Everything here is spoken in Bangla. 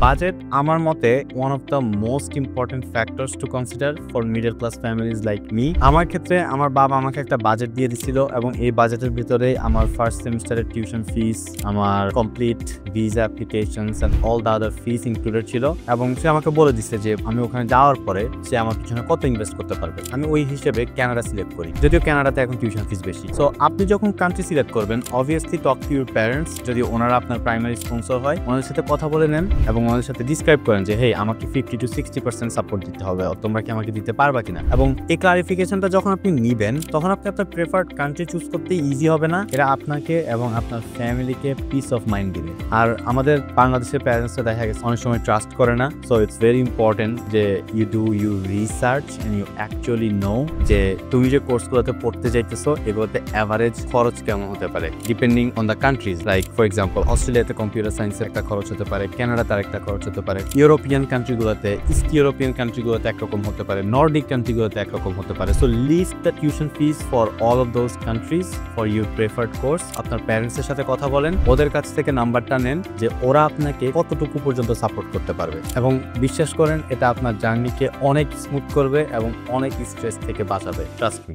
বাজেট আমার মতে one of the most important factors two consider for middle class families like me. আমার ক্ষেত্রে আমার বাবা আমাকে একটা বাজেট দিয়ে দিছিল এবং এই বাজেটের ভিতরে আমার ফার্স্ট সেমিস্টারের টিউশন ফিস, আমার complete visa applications and all the other fees included ছিল এবং সে আমাকে বলে দিচ্ছে যে আমি ওখানে যাওয়ার পরে সে আমার পিছনে কত ইনভেস্ট করতে পারবে। আমি ওই হিসেবে কানাডা সিলেক্ট করি, যদিও কানাডাতে এখন টিউশন ফিস বেশি। সো আপনি যখন কান্ট্রি সিলেক্ট করবেন obviously talk to your parents, যদি ওনারা আপনার প্রাইমারি স্পন্সর হয় ওনাদের সাথে কথা বলে নেন এবং ওনাদের সাথে ডিসক্রাইব করেন যে হেই আমাকে 50 to 60% সাপোর্ট দিতে হবে, তোমরা কি আমাকে দিতে পারবা কিনা। এবং এই ক্লারিফিকেশনটা যখন আপনি নিবেন তখন আপনি আপনার প্রেফার্ড কান্ট্রি চুজ করতে ইজি হবে না, এটা আপনাকে এবং আপনার ফ্যামিলিকে পিস অফ মাইন্ড দিবে। আর আমাদের বাংলাদেশের প্যারেন্টসরা দেখা গেছে অনেক সময় ট্রাস্ট করে না। সো ইটস ভেরি ইম্পর্টেন্ট যে you do your research and you actually know যে তুমি যে কোর্সগুলোতে পড়তে যাইতেছো এগুলোতে অ্যাভারেজ খরচ কেমন হতে পারে depending on the countries. Like for example অস্ট্রেলিয়াতে কম্পিউটার সায়েন্সের একটা খরচ হতে পারে, কানাডা তার একটা খরচ হতে পারে, ইউরোপিয়ান কান্ট্রিগুলোতে, ইস্ট ইউরোপিয়ান কান্ট্রিগুলোতে একরকম হতে পারে, নর্ডিক কান্ট্রিগুলোতে একরকম হতে পারে। So list the tuition fees for all of those countries for your preferred course. আপনার প্যারেন্টসের সাথে কথা বলেন, ওদের কাছ থেকে নাম্বারটা নেন যে ওরা আপনাকে কতটুকু পর্যন্ত সাপোর্ট করতে পারবে এবং বিশ্বাস করেন এটা আপনার জার্নিকে অনেক স্মুথ করবে এবং অনেক স্ট্রেস থেকে বাঁচাবে। Trust me.